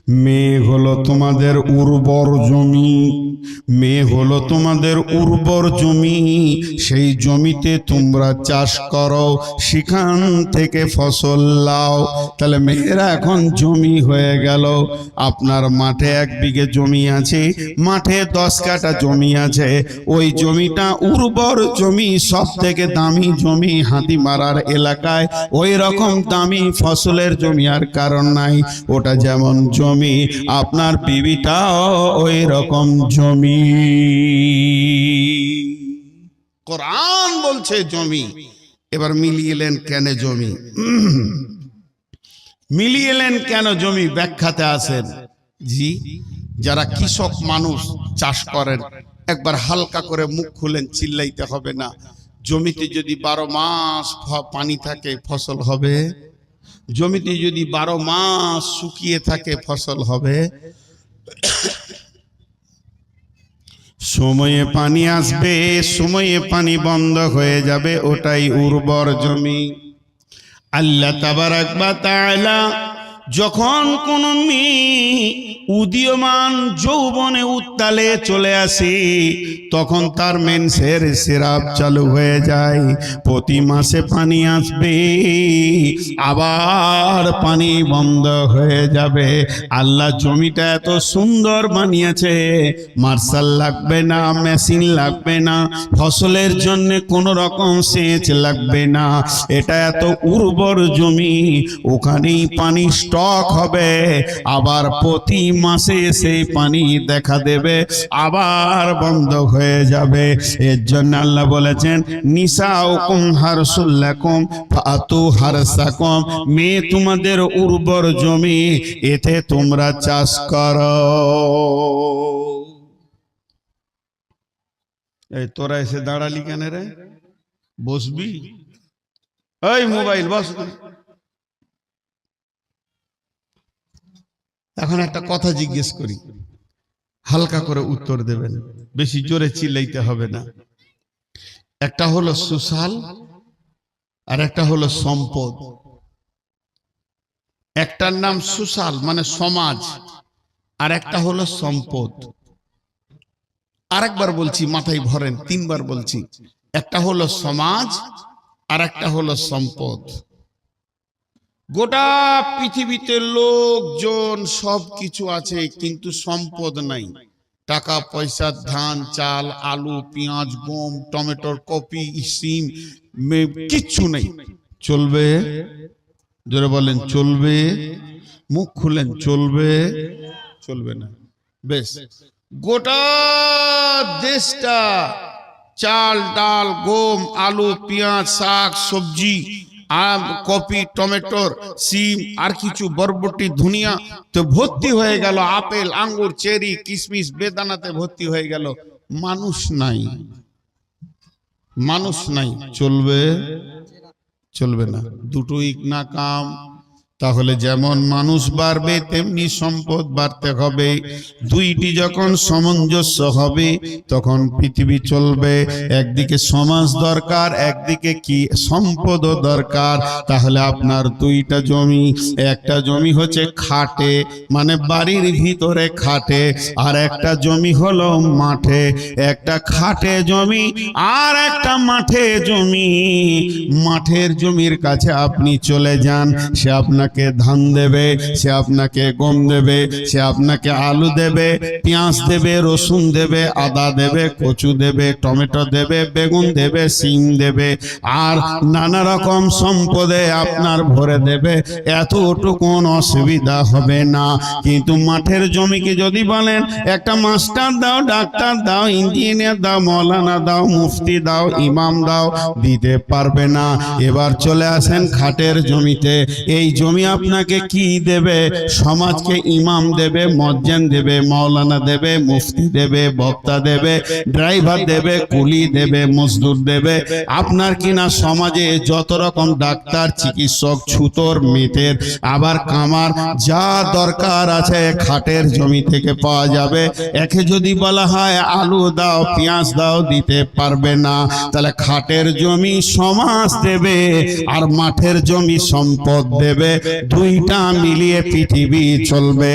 মেঘ হলো তোমাদের উর্বর জমি, মেঘ হলো তোমাদের উর্বর জমি, সেই জমিতে তোমরা চাষ করো, সেখান থেকে ফসল লাও। তাহলে মেঘেরা এখন জমি হয়ে গেল। আপনার মাঠে 1 বিঘে জমি আছে, মাঠে 10 কাঠা জমি আছে, ওই জমিটা উর্বর জমি, সব থেকে দামি জমি হাতি মারার এলাকায়। ওই রকম দামি ফসলের জমি আর কারণ নাই। ওটা যেমন জমি, আপনার বিবিটাও ওই রকম জমি। কোরআন বলছে জমি। এবার মিলিয়েলেন কেন জমি? মিলিয়েলেন কেন জমি? ব্যাখ্যাতে আসেন। জি, যারা কৃষক মানুষ চাষ করেন, একবার হালকা করে মুখ খুলেন, চিল্লাইতে হবে না। জমিতে যদি 12 মাস পানি থাকে ফসল হবে? জমিতে যদি 12 মাস শুকিয়ে থাকে ফসল হবে? সময়ে পানি আসবে, সময়ে পানি বন্ধ হয়ে যাবে, ওটাই উর্বর জমি। আল্লাহ তাবারাক ওয়া তাআলা যখন কোন মেয়ে উদীয়মান যৌবনে উত্তালে চলে আসে, তখন তার মেন্সের সিরাপ চালু হয়ে যায়। প্রতি মাসে পানি আসবে, আবার পানি বন্ধ হয়ে যাবে। আল্লাহ জমিটা এত সুন্দর বানিয়েছে, মার্শাল লাগবে না, মেশিন লাগবে না, ফসলের জন্য কোনো রকম সেচ লাগবে না। এটা এত উর্বর জমি, ওখানেই পানি স্টক হবে, আবার প্রতি মাসে সেই পানি দেখা দেবে, আবার বন্ধ হয়ে যাবে। এর জন্য আল্লাহ বলেছেন, নিসাউকুম হারসুল লাকুম ফাতু হারসাকুম, মেয়ে তোমাদের উর্বর জমি, এতে তোমরা চাষ করো। এই তোরা এসে দাঁড়ালি কেন রে? বসবি? এই মোবাইল বস। এখন একটা কথা জিজ্ঞেস করি, হালকা করে উত্তর দেবেন, বেশি জোরে চিল্লাইতে হবে না। একটা হলো সোশ্যাল আর একটা হলো সম্পদ। একটার নাম সোশ্যাল মানে সমাজ, আর একটা হলো সম্পদ। আরেকবার বলছি, মাথায় ভরেন, 3 বার বলছি। একটা হলো সমাজ আর একটা হলো সম্পদ। গোটা পৃথিবীতে লোকজন সব কিছু আছে, কিন্তু সম্পদ নাই। টাকা পয়সা, ধান চাল, আলু পেঁয়াজ গম টমেটোর কপি সিম কিচ্ছু নেই। চলবে? জোরে বলেন চলবে? মুখ খুলেন, চলবে? চলবে না। বেশ, গোটা দেশটা চাল ডাল গম আলু পেঁয়াজ শাক সবজি আম কপি টমেটোর সিম আর কিছু বরবটি ধনিয়া তো ভর্তি হয়ে গেল, আপেল আঙ্গুর চেরি কিশমিশ বেদানাতে ভর্তি হয়ে গেল। মানুষ নাই, মানুষ নাই। চলবে? চলবে না। দুটোই না কাম। তাহলে যেমন মানুষ বাড়বে তেমনি সম্পদ বাড়তে হবে। দুইটি যখন সামঞ্জস্য হবে তখন পৃথিবী চলবে। একদিকে সমাজ দরকার, একদিকে কি সম্পদও দরকার। তাহলে আপনার 2টা জমি, একটা জমি হচ্ছে খাটে মানে বাড়ির ভিতরে খাটে, আর একটা জমি হলো মাঠে। একটা খাটে জমি আর একটা মাঠে জমি। মাঠের জমির কাছে আপনি চলে যান, সে আপনাকে ধান দেবে, সে আপনাকে গম দেবে, সে আপনাকে আলু দেবে, পেঁয়াজ দেবে, রসুন দেবে, আদা দেবে, কচু দেবে, টমেটো দেবে, বেগুন দেবে, সিম দেবে, আর নানা রকম সম্পদে আপনার ভরে দেবে। এতটুকু অসুবিধা হবে না। কিন্তু মাঠের জমিকে যদি বলেন একটা মাস্টার দাও, ডাক্তার দাও, ইঞ্জিনিয়ার দাও, মৌলানা দাও, মুফতি দাও, ইমাম দাও, দিতে পারবে না। এবার চলে আসেন খাটের জমিতে। এই জমি আপনাকে কি দেবে? সমাজকে ইমাম দেবে, মুয়াজ্জিন দেবে, মাওলানা দেবে, মুফতি দেবে, বক্তা দেবে, ড্রাইভার দেবে, কুলি দেবে, মজদুর দেবে। আপনার কিনা সমাজে যত রকম ডাক্তার চিকিৎসক ছুতর মেটের আবার কামার যা দরকার আছে খাটের জমি থেকে পাওয়া যাবে। একে যদি বলা হয় আলু দাও পেঁয়াজ দাও, দিতে পারবে না। তাহলে খাটের জমি সমাজ দেবে আর মাঠের জমি সম্পদ দেবে। দুইটা মিলিয়ে পৃথিবী চলবে।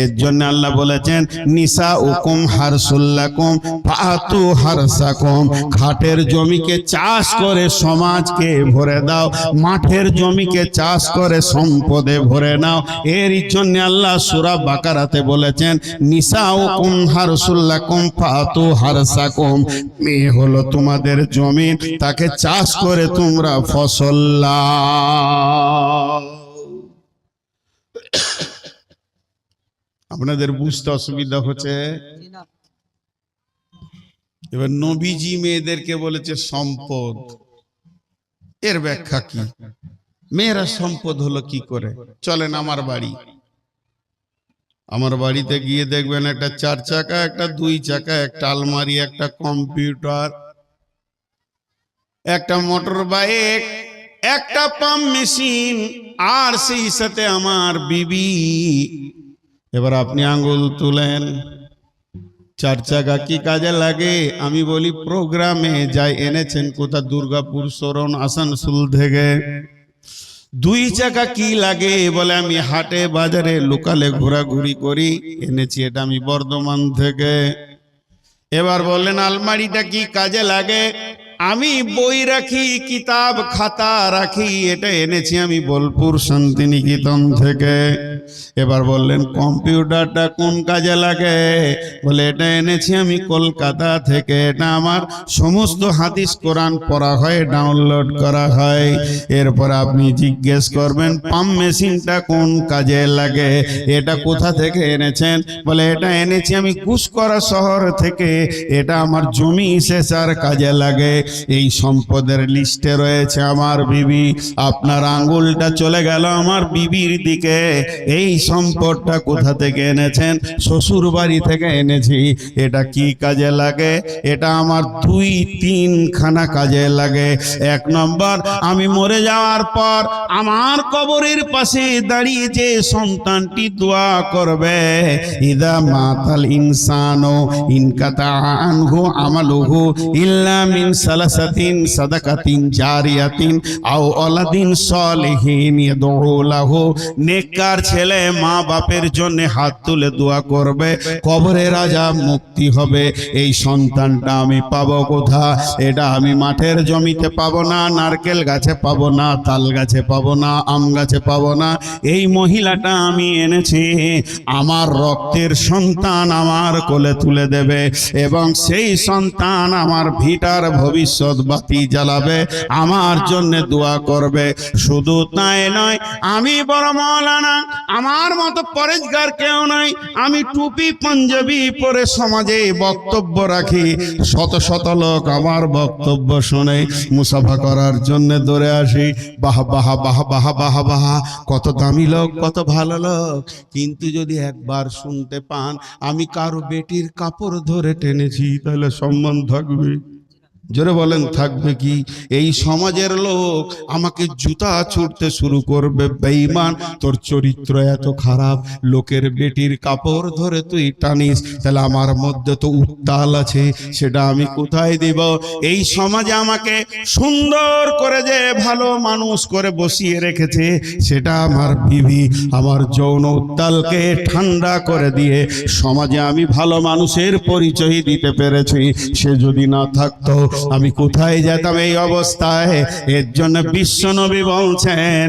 এর জন্য আল্লাহ বলেছেন নিসাউকুম হারসুল্লাকুম ফাতু হারসাকুম। ঘাটের জমিকে চাষ করে সমাজকে ভরে দাও, মাঠের জমিকে চাষ করে সম্পদে ভরে নাও। এর জন্য আল্লাহ সূরা বাকারাতে বলেছেন নিসাউকুম হারসুল্লাকুম ফাতু হারসাকুম। মেয়ে হলো তোমাদের জমি, তাকে চাষ করে তোমরা ফসল লাও। আপনাদের বুঝতে অসুবিধা হচ্ছে? এবার নবীজি মেয়েদেরকে বলেছে সম্পদ। এর ব্যাখ্যা কি? মেয়েরা সম্পদ হলো কি করে? চলেন আমার বাড়ি, আমার বাড়িতে গিয়ে দেখবেন একটা 4 চাকা, একটা 2 চাকা, একটা আলমারি, একটা কম্পিউটার, একটা মোটর বাইক, একটা পাম্প মেশিন, আর সেই সাথে আমার বিবি। এবার আপনি আঙ্গুল তুলেন, 4 চাকা কি কাজে লাগে? আমি বলি প্রোগ্রামে যাই। এনেছেন কোথা? দুর্গাপুর, শরণ, আসানসোল থেকে। 2 চাকা কি লাগে? বলে আমি হাটে বাজারে লোকালে ঘোরাঘুরি করি, এনেছি এটা আমি বর্ধমান থেকে। এবার বললেন আলমারিটা কি কাজে লাগে? আমি বই রাখি, কিতাব খাতা রাখি, এটা এনেছি আমি বোলপুর শান্তিনিকেতন থেকে। এবার বললেন কম্পিউটারটা কোন কাজে লাগে? বলে এটা এনেছি আমি কলকাতা থেকে, এটা আমার সমস্ত হাদিস কোরআন পড়া হয়, ডাউনলোড করা হয়। এরপর আপনি জিজ্ঞেস করবেন পাম্প মেশিনটা কোন কাজে লাগে? এটা কোথা থেকে এনেছেন? বলে এটা এনেছি আমি কুসকরা শহর থেকে, এটা আমার জমি সেচার কাজে লাগে। এই সম্পদের লিস্টে রয়েছে আমার বিবি। আপনার আঙ্গুলটা চলে গেল আমার বিবির দিকে। এই সম্পদটা কোথা থেকে এনেছেন? শ্বশুর বাড়ি থেকে এনেছি। এটা কি কাজে লাগে? এটা আমার 2-3 খানা কাজে লাগে। 1 নম্বর, আমি মরে যাওয়ার পর আমার কবরের পাশে দাঁড়িয়ে যে সন্তানটি দোয়া করবে, ইদা মাতাল ইনসানু ইনকাতা আনহু আমালুহু ইল্লা মিন সালাসাতিন সাদাকাতিন জারিয়াতিন আও ওয়ালাদিন সলিহিন ইয়াদউ লাহু। নেককার ছেলে মা বাপের জন্য হাত তুলে দোয়া করবে, কবরের আযাব মুক্তি হবে। এই সন্তানটা আমি পাবো কোথা? এটা আমি মাঠের জমিতে পাবো না, নারকেল গাছে পাবো না, তাল গাছে পাবো না, আম গাছে পাবো না। এই মহিলাটা আমি এনেছি, আমার রক্তের সন্তান আমার কোলে তুলে দেবে, এবং সেই সন্তান আমার ভিটার ভবিষ্যৎ বাতি জ্বালাবে, আমার জন্য দোয়া করবে। শুধু তাই নয়, আমি বড় মাওলানা, আমার মতো পরেজগার কেউ নাই। আমি টুপি পাঞ্জাবি পরে সমাজে বক্তব্য রাখি, শত শত লোক আমার বক্তব্য শুনে মুসাফা করার জন্য দৌড়ে আসি। বাহ বাহ বাহ বাহ বাহ বাহ, কত দামি লোক, কত ভালো লোক। কিন্তু যদি একবার শুনতে পান আমি কারো বেটির কাপড় ধরে টেনেছি, তাহলে সম্মান থাকবে? জোরে বলেন থাকবে কি? এই সমাজের লোক আমাকে জুতা ছুটতে শুরু করবে, বেঈমান তোর চরিত্র এত খারাপ, লোকের বেটির কাপড় ধরে তুই টানিস, তাহলে আমার মধ্যে তো উত্তাল আছে, সেটা আমি কোথায় দিব? এই সমাজে আমাকে সুন্দর করে যে ভালো মানুষ করে বসিয়ে রেখেছে, সেটা আমার বিবি। আমার যৌন উত্তালকে ঠান্ডা করে দিয়ে সমাজে আমি ভালো মানুষের পরিচয় দিতে পেরেছি। সে যদি না থাকতো আমি কোথায় যেতাম এই অবস্থায়? এর জন্য বিশ্বনবী বলছেন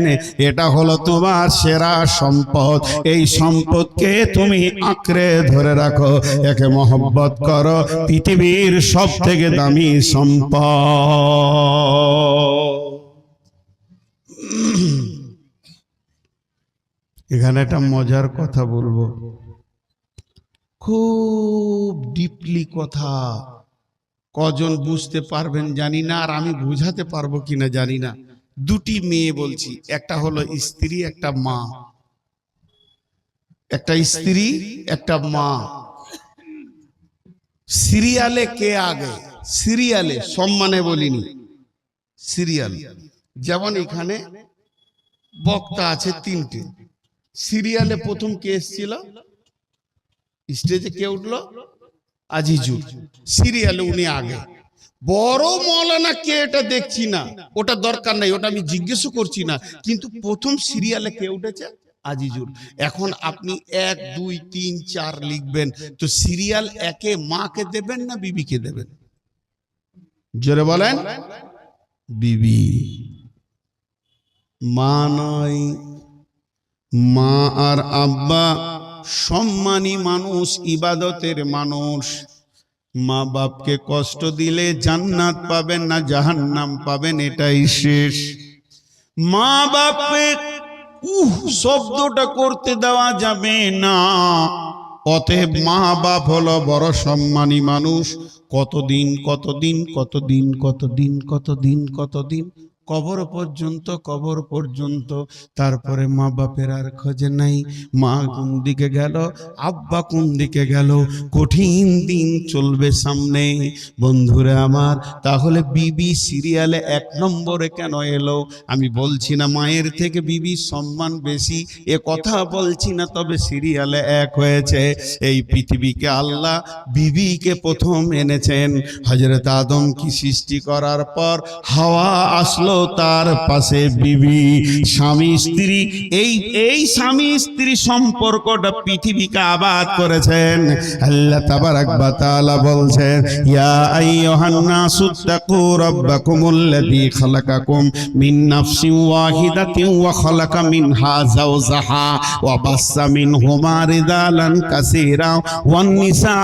এটা হলো তোমার সেরা সম্পদ। এই সম্পদকে তুমি আঁকড়ে ধরে রাখো, একে মহব্বত করো, পৃথিবীর সব থেকে দামি সম্পদ। এখানে একটা মজার কথা বলবো, খুব ডিপলি কথা। কজন বুঝতে পারবেন জানি না, আর আমি বুঝাতে পারবো কিনা জানি না। 2টি মেয়ে বলছি, একটা হলো স্ত্রী, একটা মা। একটা স্ত্রী, একটা মা। সিরিয়ালে কে আগে? সিরিয়ালে, সম্মানে বলিনি, সিরিয়াল। যেমন এখানে বক্তা আছে 3টে, সিরিয়ালে প্রথম কে এসেছিল? স্টেজে কে উঠলো? আজিজুর। সিরিয়ালে উনি আগে। বড় মৌলানা কে এটা দেখছি না, ওটা দরকার নাই, ওটা আমি জিজ্ঞেস করছি না, কিন্তু প্রথম সিরিয়ালে কে উঠেছে? আজিজুর। এখন আপনি 1 2 3 4 লিখবেন, তো সিরিয়াল একে মাকে দেবেন না বিবিকে দেবেন? জোরে বলেন। বিবি। মা নয়। মা আর আব্বা সম্মানী মানুষ, ইবাদতের মানুষ। মা বাপকে কষ্ট দিলে জান্নাত পাবেন না জাহান্নাম পাবেন, এটাই শেষ। মা বাপকে শব্দটা করতে দেওয়া যাবে না। অতএব মা বাপ হলো বড় সম্মানী মানুষ। কতদিন কতদিন কতদিন কতদিন কতদিন কতদিন কবর পর্যন্ত, কবর পর্যন্ত। তারপরে মা বাপের আর খোঁজে নাই। মা কোন দিকে গেল, আব্বা কোন দিকে গেল, কঠিন দিন চলবে সামনে। বন্ধুরা আমার, তাহলে বিবি সিরিয়ালে 1 নম্বরে কেন এলো? আমি বলছি না মায়ের থেকে বিবির সম্মান বেশি, এ কথা বলছি না, তবে সিরিয়ালে 1 হয়েছে। এই পৃথিবীকে আল্লাহ বিবিকে প্রথম এনেছেন। হযরত আদম কি সৃষ্টি করার পর হাওয়া আসলো, তার পাশে বিবি। স্বামী স্ত্রী, এই স্বামী স্ত্রী সম্পর্কটা পৃথিবীকে আবাদ করেছেন। আল্লাহ তাবারাক ওয়া তাআলা বলছেন, ইয়া আইয়ুহান নাসুত্তাকু রাব্বাকুমুল্লাযী খালাকাকুম মিন নাফসিন ওয়াহিদাতিন ওয়া খালাকা মিনহা যাওজাহা ওয়া বাসসা মিনহুমা রিজালান কাসীরা ওয়ান নিসা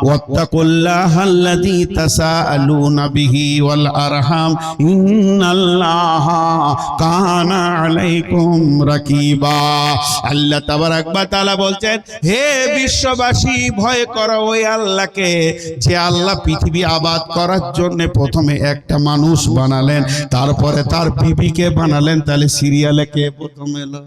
ওয়াত্তাকুল্লাহাল্লাযী তাসাআলুনা বিহি ওয়াল আরহাম ইন্নাল্লাহা কানা আলাইকুম রাকিবা। আল্লাহ তাবারাক ওয়া তাআলা বলছেন, হে বিশ্ববাসী, ভয় করো ওই আল্লাহকে, যে আল্লাহ পৃথিবী আবাদ করার জন্য প্রথমে একটা মানুষ বানালেন, তারপরে তার বিবিকে বানালেন। তাহলে সিরিয়ালে কে প্রথম এলো?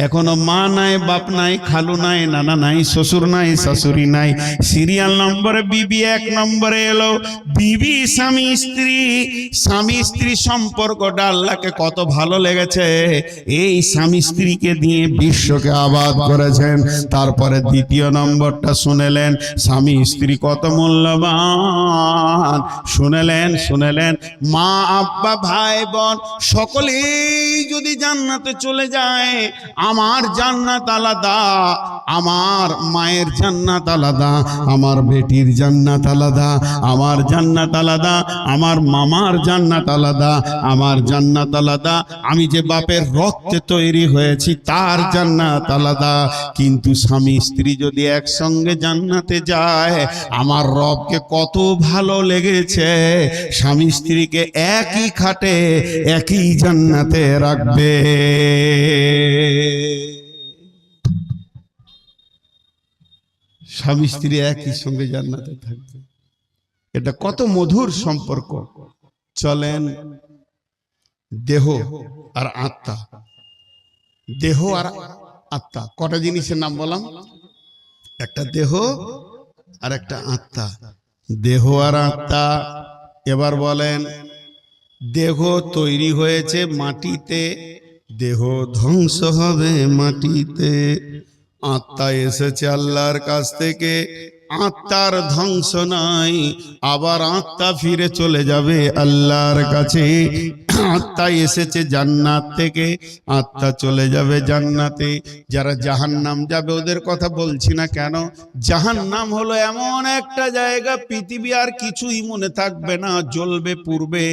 এখনো মা নাই, বাপ নাই, খালু নাই, নানা নাই, শ্বশুর নাই, শাশুড়ি নাই। সিরিয়াল নম্বরে বিবি 1 নম্বরে এলো। বিবি স্বামী স্ত্রী, স্বামী স্ত্রী সম্পর্কটা আল্লাহকে কত ভালো লেগেছে। এই স্বামী স্ত্রীকে দিয়ে বিশ্বকে আবাদ করেছেন। তারপরে 2য় নম্বরটা শুনেলেন, স্বামী স্ত্রী কত মূল্যবান। শুনেলেন মা আব্বা ভাই বোন সকলেই যদি জান্নাতে চলে যায়, আমার জান্নাত আলাদা, আমার মায়ের জান্নাত আলাদা, আমার বেটির জান্নাত আলাদা, আমার জান্নাত আলাদা, আমার মামার জান্নাত আলাদা, আমার জান্নাত আলাদা, আমি যে বাপের রক্তে তৈরি হয়েছি তার জান্নাত আলাদা। কিন্তু স্বামী স্ত্রী যদি একসঙ্গে জান্নাতে যায়, আমার রবকে কত ভালো লেগেছে, স্বামী স্ত্রীকে একই খাটে একই জান্নাতে রাখবে। স্বামী স্ত্রী একই সঙ্গে জান্নাতে থাকবে, এটা কত মধুর সম্পর্ক। চলেন, দেহ আর আত্মা, দেহ আর আত্মা কটা জিনিসের নাম বললাম? একটা দেহ আর একটা আত্মা। দেহ আর আত্মা। এবার বলেন, দেহ তৈরি হয়েছে মাটিতে, দেহ ধ্বংস হবে মাটিতে। আত্মা এসেছে আল্লাহর কাছ থেকে, আত্মার ধ্বংস নাই, আবার আত্মা ফিরে চলে যাবে আল্লাহর কাছে। আত্মা এসেছে জান্নাত থেকে, আত্মা চলে যাবে জান্নাতে। যারা জাহান্নাম যাবে ওদের কথা বলছি না, কেন? জাহান্নাম হলো এমন একটা জায়গা, পৃথিবী আর কিছুই মনে থাকবে না, জ্বলবে পুড়বে।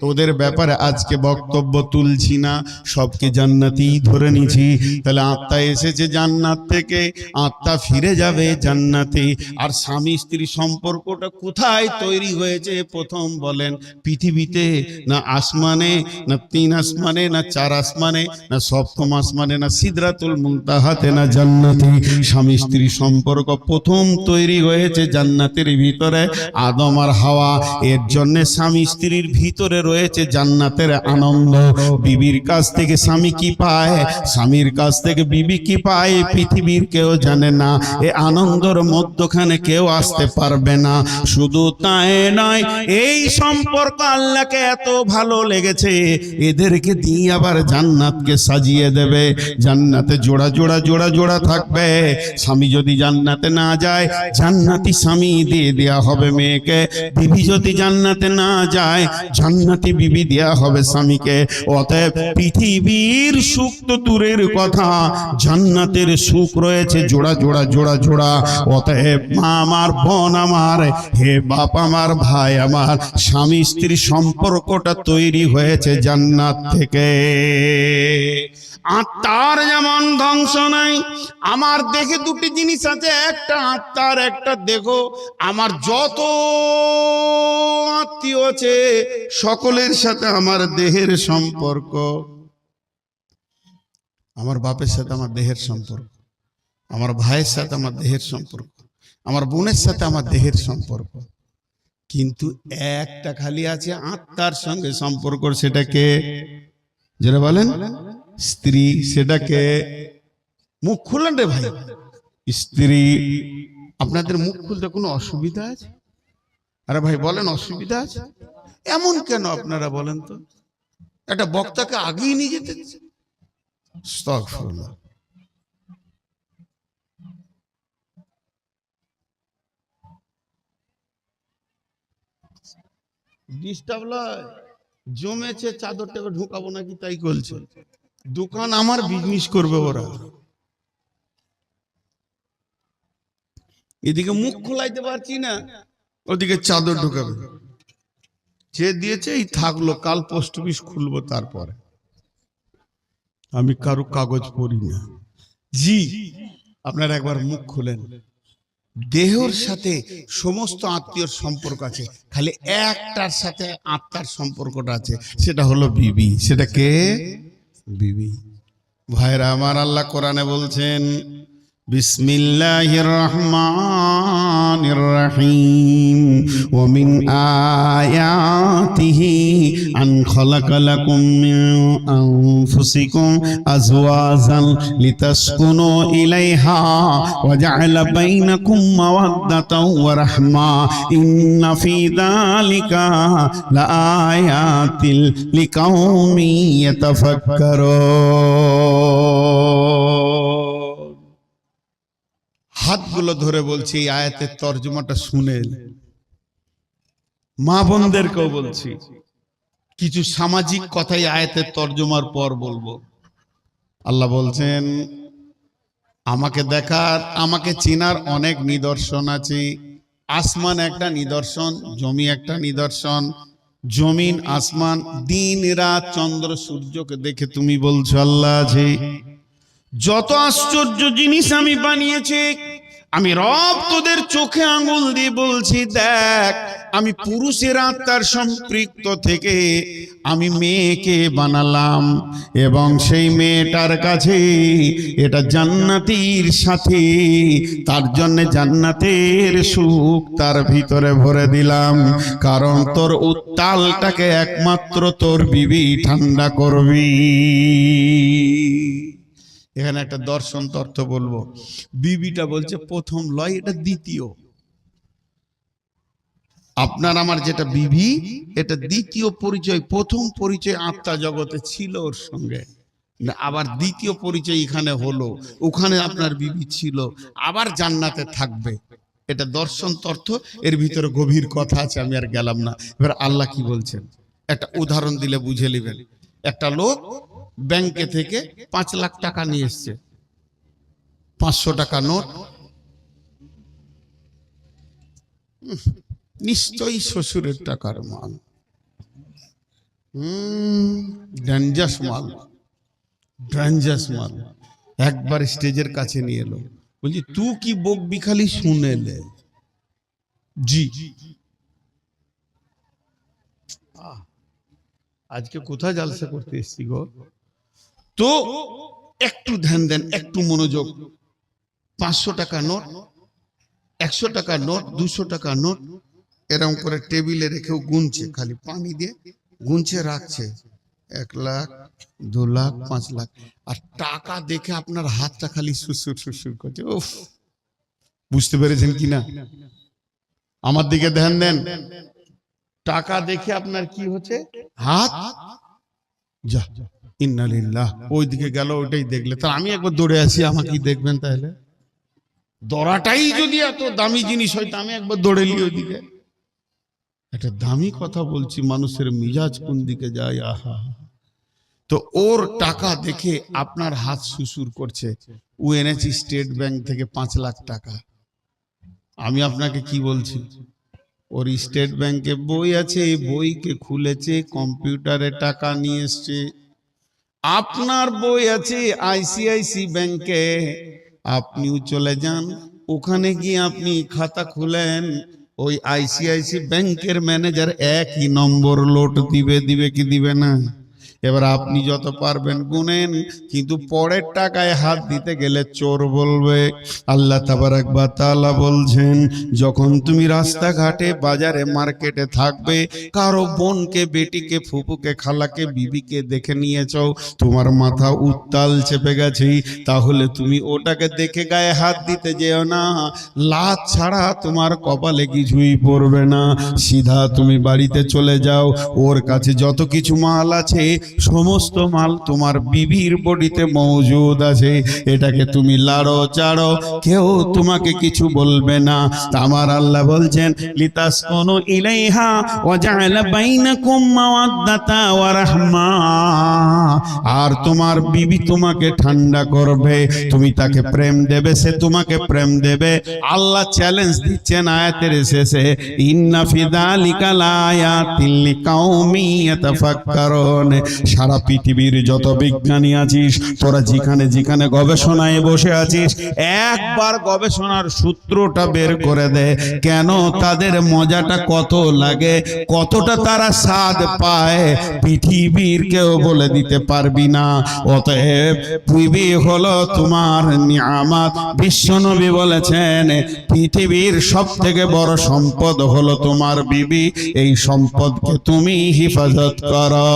ওদের ব্যাপারে আজকে বক্তব্য তুলছি না, সবকে জান্নাতি ধরে নিছি। তাহলে আত্মা এসেছে জান্নাত থেকে, আত্মা ফিরে যাবে জান্নাতে। আর স্বামী স্ত্রী সম্পর্কটা কোথায় তৈরি হয়েছে? প্রথম বলেন, পৃথিবীতে না আসমানে, না 3 আসমানে, না 4 আসমানে, না 7ম আসমানে, না সিদরাতুল মুনতাহাতে, না জান্নাতে। স্বামী স্ত্রী সম্পর্ক প্রথম তৈরি হয়েছে জান্নাতের ভিতরে, আদম আর হাওয়া। এর জন্য স্বামী স্ত্রীর ভিতরে রয়েছে জান্নাতের আনন্দ। বিবির কাছ থেকে স্বামী কি পায়, স্বামীর কাছ থেকে বিবি কি পায়, পৃথিবীর কেউ জানে না। এ আনন্দের মধ্যখানে কেউ আসতে পারবে না। শুধু তাই নয়, এই সম্পর্ক আল্লাহকে এত ভালো লেগেছে, হচ্ছে এদেরকে দিয়ে আবার জান্নাতকে সাজিয়ে দেবে। জান্নাতে জোড়া জোড়া জোড়া জোড়া থাকবে। স্বামী যদি জান্নাতে না যায়, জান্নাতি স্বামী দিয়ে দেয়া হবে মেয়েকে। বিবি যদি জান্নাতে না যায়, জান্নাতি বিবি দেয়া হবে স্বামীকে। অতএব পৃথিবীর সুখ তো দূরের কথা, জান্নাতের সুখ রয়েছে জোড়া জোড়া জোড়া জোড়া। অতএব মা আমার, বোন আমার, হে বাপ আমার, ভাই আমার, স্বামী স্ত্রী সম্পর্কটা তৈরি হয়েছে জান্নাত থেকে। আত্মার যেমন ধ্বংস নাই, আমার দেহে দুটি জিনিস আছে, একটা আত্মার একটা দেহ। আমার যত আত্মীয় আছে সকলের সাথে আমার দেহের সম্পর্ক। আমার বাপের সাথে আমার দেহের সম্পর্ক, আমার ভাইয়ের সাথে আমার দেহের সম্পর্ক, আমার বোনের সাথে আমার দেহের সম্পর্ক। কিন্তু একটা খালি আছে আত্মার সঙ্গে সম্পর্ক, সেটাকে যারা বলেন স্ত্রী। সেটাকে মুখ খুললেন রে ভাই, স্ত্রী। আপনাদের মুখ খুলতে কোনো অসুবিধা আছে? আরে ভাই বলেন, অসুবিধা আছে? এমন কেন আপনারা বলেন তো? একটা বক্তাকে আগেই নিয়ে যেতে আস্তাগফিরুল্লাহ। ডিস্টার্ব লয়, জমেছে চাদরটাকে ঢুকাবো নাকি তাই বলছে। দোকান আমার, বিজনেস করবে ওরা। এদিকে মুখ খোলাইতে পারছি না, ওদিকে চাদর ঢুকাবে। যে দিয়েছে এই থাকলো, কাল পোস্ট অফিস খুলবো তারপরে। আমি কারো কাগজ পড়ি না। জি, আপনারা একবার মুখ খুলেন। দেহের সাথে সমস্ত আত্মীয়র সম্পর্ক আছে, খালি একটার সাথে আত্মার সম্পর্কটা আছে, সেটা হলো বিবি। সেটা কে? বিবি। ভাইরা আমার, আল্লাহ কোরআনে বলছেন, বিসমিল্লাহির রহমানির রহিম, ওয়া মিন আয়াতিহি আন খালাকা লাকুম মিন আনফুসিকুম আজওয়াজান লিতাসকুনু ইলাইহা ওয়া জাআলা বাইনাকুম মাওয়াদ্দাতাও ওয়া রাহমা ইন্না ফি যালিকা লাআয়াতিল লিকাউমিন ইয়াতাফাক্কারুন। হাতগুলো ধরে বলছি, এই আয়াতের তর্জমাটা শুনেন। মা বোনদেরকেও বলছি, কিছু সামাজিক কথাই আয়াতের তর্জমার পর বলবো। আল্লাহ বলছেন, আমাকে দেখার, আমাকে চেনার অনেক নিদর্শন আছে। আসমান একটা নিদর্শন, জমি একটা নিদর্শন। জমিন, আসমান, দিন রাত, চন্দ্র সূর্যকে দেখে তুমি বলছো আল্লাহ আছে। যত আশ্চর্য জিনিস আমি বানিয়েছি, আমি রব তোদের চোখে আঙুল দিয়ে বলছি, দেখ আমি পুরুষের আত্মার সম্পৃক্ত থেকে আমি মেয়েকে বানালাম, এবং সেই মেয়েটার কাছে এটা জান্নাতীর সাথী, তার জন্য জান্নাতের সুখ তার ভিতরে ভরে দিলাম। কারণ তোর উত্তালটাকে একমাত্র তোর বিবি ঠান্ডা করবি। এখানে একটা দর্শন তর্থ বলবো। বিবিটা বলছে প্রথম লয়, এটা দ্বিতীয়। আপনার আমার যেটা বিবি, এটা দ্বিতীয় পরিচয়। প্রথম পরিচয় আত্মা জগতে ছিল ওর সঙ্গে, আবার দ্বিতীয় পরিচয় এখানে হলো। ওখানে আপনার বিবি ছিল, আবার জান্নাতে থাকবে। এটা দর্শন তর্থ, এর ভিতরে গভীর কথা আছে, আমি আর গেলাম না। এবার আল্লাহ কি বলছেন একটা উদাহরণ দিলে বুঝে নেবেন। একটা লোক ব্যাংকে থেকে 5 লাখ টাকা নিয়ে এসছে, 500 টাকা নোট। নিশ্চয়ই শ্বশুরের টাকার মাল, ডেঞ্জাস মাল, ডেঞ্জাস মাল। একবার স্টেজের কাছে নিয়ে এলো, বলছি তুই কি বকবি খালি শুনেলে। জি, আজকে কোথায় জালসা করতে এসছি গো? তো একটু ধ্যান দেন, একটু মনোযোগ। 500 টাকা নোট, 100 টাকা নোট, 200 টাকা নোট এরকম করে টেবিলে রেখেও গুনছে, খালি পানি দিয়ে গুনছে রাখছে। 1 লাখ, 2 লাখ, 5 লাখ। আর টাকা দেখে আপনার হাতটা খালি সুসুর সুসুর করছে। উফ, বুঝতে পেরেছেন কিনা? আমার দিকে ধ্যান দেন। টাকা দেখে আপনার কি হচ্ছে? হাত যা ইন্নালিল্লাহ, ওইদিকে গেল, ওইটাই দেখলে। তাহলে আমি একবার দৌড়ে আসি, আমাকেই দেখবেন। তাহলে দৌড়াটাই যদি এত দামি জিনিস হয়, তা আমি একবার দৌড়ে নি ওইদিকে। একটা দামি কথা বলছি, মানুষের মিজাজ কোন দিকে যায়। আহা, তো ওর টাকা দেখে আপনার হাত সুসুর করছে। ও এনেছি স্টেট ব্যাংক থেকে 5 লাখ টাকা। আমি আপনাকে কি বলছি, ওর স্টেট ব্যাংকে বই আছে, এই বইকে খুলেছে, কম্পিউটারে টাকা নিয়ে এসছে। আপনার বই আছে আইসিআইসি ব্যাংকে, আপনিও চলে যান, ওখানে গিয়ে আপনি খাতা খুলেন, ওই আইসিআইসি ব্যাংকের ম্যানেজার একই নম্বর লোট দিবে কি দিবে না? এবার আপনি যত পারবেন গুনেন, কিন্তু পরের টাকায় হাত দিতে গেলে চোর বলবে। আল্লাহ তাবারক ওয়া তাআলা বলছেন, যখন তুমি রাস্তাঘাটে, বাজারে, মার্কেটে থাকবে, কারো বোনকে, বেটিকে, ফুপুকে, খালাকে, বিবিকে দেখে নিয়েছ, তোমার মাথা উত্তাল চেপে গেছে, তাহলে তুমি ওটাকে দেখে গায়ে হাত দিতে যেও না। লাত ছাড়া তোমার কপালে কিছুই পড়বে না। সিধা তুমি বাড়িতে চলে যাও, ওর কাছে যত কিছু মাল আছে, সমস্ত মাল তোমার বিবির বডিতে মজুদ আছে, এটাকে তুমি লাড়ো চাড়ো, কেউ তোমাকে কিছু বলবে না। আমার আল্লাহ বলছেন, লিতাসকুনু ইলাইহা ওয়া জাআলা বাইনাকুম মাওয়াদ্দাতা ওয়া রাহমা। আর তোমার বিবি তোমাকে ঠান্ডা করবে, তুমি তাকে প্রেম দেবে, সে তোমাকে প্রেম দেবে। আল্লাহ চ্যালেঞ্জ দিচ্ছেন আয়াতের শেষে, ইন্না ফি যালিকা লায়াতিল লিকাউমি ইয়াতাফাক্কারুন। সারা পৃথিবীর যত বিজ্ঞানী আছিস, তোরা যেখানে যেখানে গবেষণায় বসে আছিস, একবার গবেষণার সূত্রটা বের করে দে, কেন তাদের মজাটা কত লাগে, কতটা তারা স্বাদ পায়, পৃথিবীর কেউ বলে দিতে পারবি না। অতএব বিবি হলো তোমার নিয়ামত। বিশ্বনবী বলেছেন, পৃথিবীর সব থেকে বড় সম্পদ হলো তোমার বিবি, এই সম্পদকে তুমি হিফাজত করো।